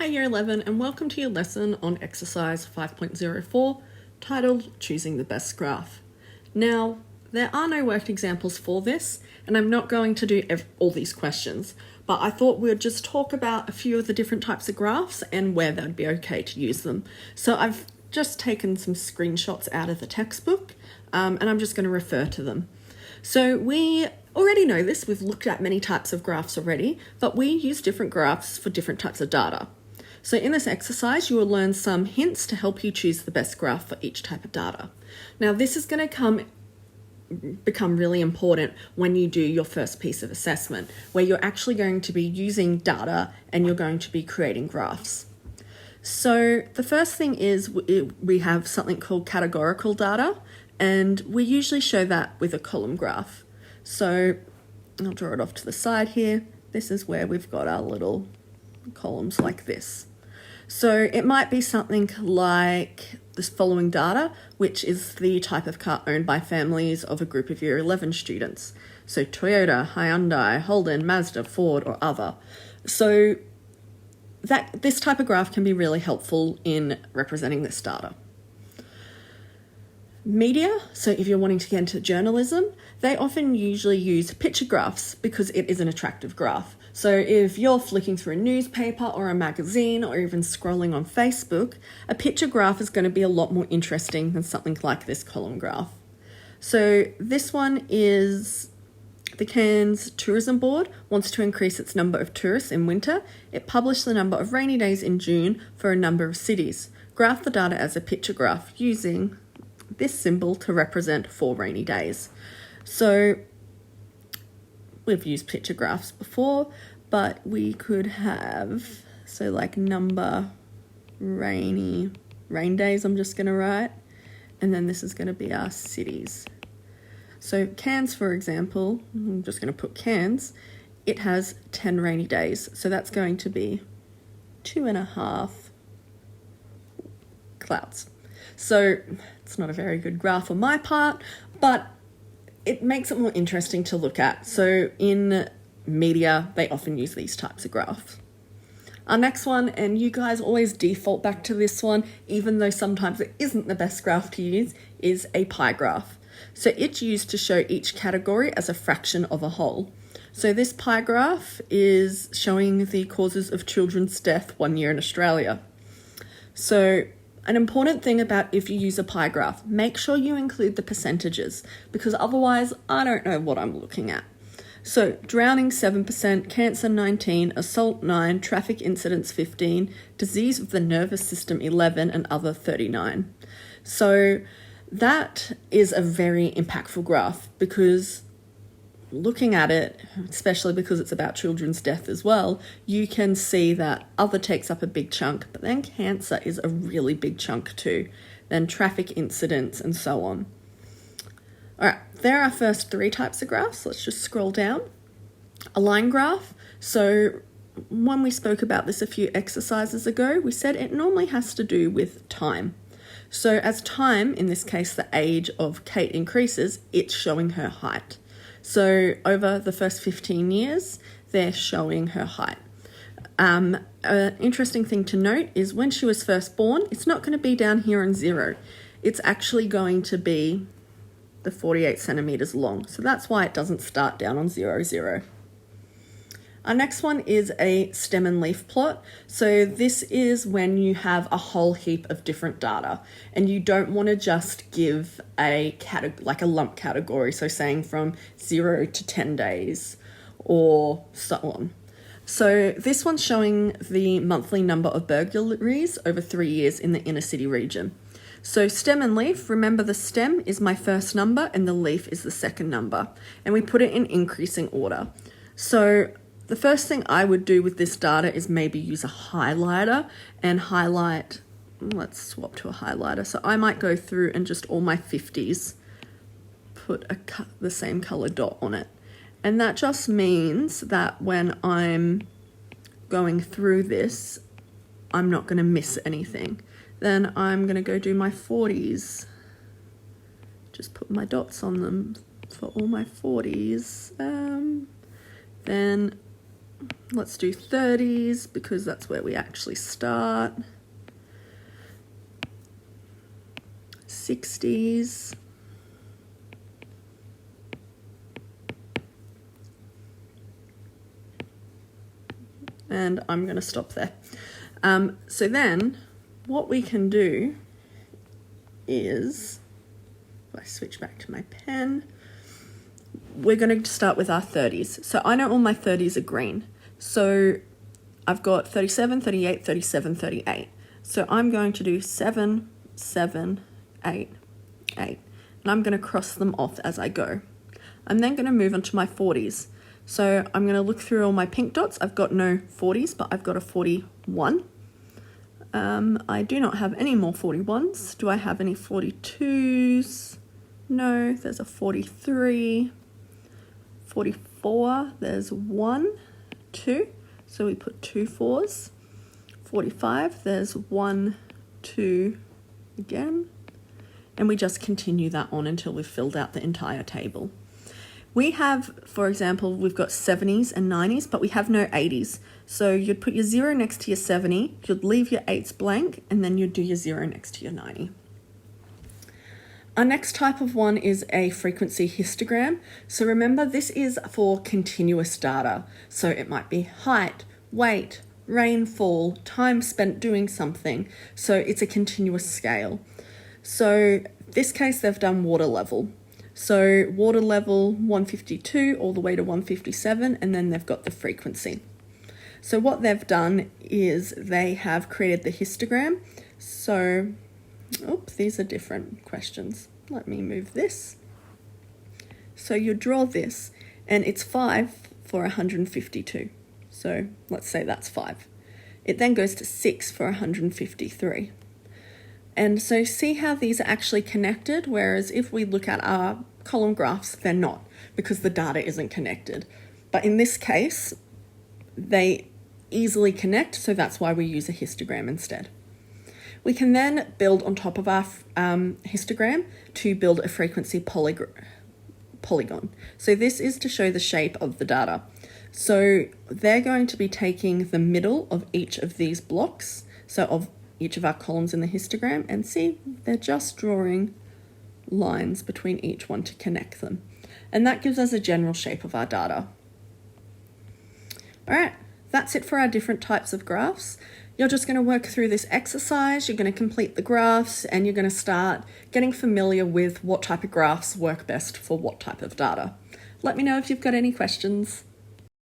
Hi Year 11 and welcome to your lesson on exercise 5.04 titled Choosing the Best Graph. Now, there are no worked examples for this and I'm not going to do all these questions, but I thought we'd just talk about a few of the different types of graphs and where they'd be okay to use them. So I've just taken some screenshots out of the textbook and I'm just going to refer to them. So we already know this, we've looked at many types of graphs already, but we use different graphs for different types of data. So in this exercise, you will learn some hints to help you choose the best graph for each type of data. Now, this is going to become really important when you do your first piece of assessment, where you're actually going to be using data and you're going to be creating graphs. So the first thing is we have something called categorical data, and we usually show that with a column graph. So I'll draw it off to the side here. This is where we've got our little columns like this. So it might be something like this following data, which is the type of car owned by families of a group of Year 11 students. So Toyota, Hyundai, Holden, Mazda, Ford, or other. So this type of graph can be really helpful in representing this data. Media, so if you're wanting to get into journalism, they often usually use picture graphs because it is an attractive graph. So if you're flicking through a newspaper or a magazine or even scrolling on Facebook, a picture graph is going to be a lot more interesting than something like this column graph. So this one is the Cairns Tourism Board wants to increase its number of tourists in winter. It published the number of rainy days in June for a number of cities. Graph the data as a picture graph using this symbol to represent 4 rainy days. So we've used picture graphs before, but we could have, so like number rain days, I'm just going to write, and then this is going to be our cities. So Cairns, for example, I'm just going to put Cairns, it has 10 rainy days, so that's going to be 2.5 clouds. So it's not a very good graph on my part, but it makes it more interesting to look at. So in media, they often use these types of graphs. Our next one, and you guys always default back to this one, even though sometimes it isn't the best graph to use, is a pie graph. So it's used to show each category as a fraction of a whole. So this pie graph is showing the causes of children's death 1 year in Australia. So an important thing about if you use a pie graph, make sure you include the percentages, because otherwise I don't know what I'm looking at. So drowning 7%, cancer 19%, assault 9%, traffic incidents 15%, disease of the nervous system 11%, and other 39%. So that is a very impactful graph, because looking at it, especially because it's about children's death as well, you can see that other takes up a big chunk, but then cancer is a really big chunk too, then traffic incidents and so on. All right, there are our first 3 types of graphs. Let's just scroll down. A line graph. So when we spoke about this a few exercises ago, we said it normally has to do with time. So as time, in this case the age of Kate, increases, it's showing her height. So over the first 15 years, they're showing her height. An interesting thing to note is when she was first born, it's not going to be down here on 0. It's actually going to be the 48 centimeters long. So that's why it doesn't start down on 0, 0. Our next one is a stem and leaf plot. So this is when you have a whole heap of different data and you don't want to just give a lump category. So saying from 0 to 10 days or so on. So this one's showing the monthly number of burglaries over 3 years in the inner city region. So stem and leaf, remember the stem is my first number and the leaf is the second number. And we put it in increasing order. So the first thing I would do with this data is maybe use a highlighter and highlight, let's swap to a highlighter. So I might go through and just all my 50s, put the same color dot on it. And that just means that when I'm going through this, I'm not going to miss anything. Then I'm going to go do my 40s. Just put my dots on them for all my 40s. Then let's do 30s because that's where we actually start. 60s. And I'm going to stop there. So then what we can do is, if I switch back to my pen, we're going to start with our 30s. So I know all my 30s are green. So I've got 37, 38, 37, 38. So I'm going to do 7, 7, 8, 8. And I'm going to cross them off as I go. I'm then going to move on to my 40s. So I'm going to look through all my pink dots. I've got no 40s, but I've got a 41. I do not have any more 41s. Do I have any 42s? No, there's a 43. 44, there's 1, 2. So we put 2 4s. 45, there's 1, 2 again. And we just continue that on until we've filled out the entire table. We have, for example, we've got 70s and 90s, but we have no 80s. So you'd put your 0 next to your 70, you'd leave your 8s blank, and then you'd do your 0 next to your 90. Our next type of one is a frequency histogram. So remember, this is for continuous data. So it might be height, weight, rainfall, time spent doing something. So it's a continuous scale. So this case, they've done water level. So water level 152 all the way to 157, and then they've got the frequency. So what they've done is they have created the histogram. So, these are different questions. Let me move this. So you draw this, and it's 5 for 152. So let's say that's 5. It then goes to 6 for 153. And so see how these are actually connected, whereas if we look at our column graphs, they're not, because the data isn't connected. But in this case, they easily connect, so that's why we use a histogram instead. We can then build on top of our histogram to build a frequency polygon. So this is to show the shape of the data. So they're going to be taking the middle of each of these blocks, so of each of our columns in the histogram, and see, they're just drawing lines between each one to connect them. And that gives us a general shape of our data. All right, that's it for our different types of graphs. You're just going to work through this exercise, you're going to complete the graphs, and you're going to start getting familiar with what type of graphs work best for what type of data. Let me know if you've got any questions.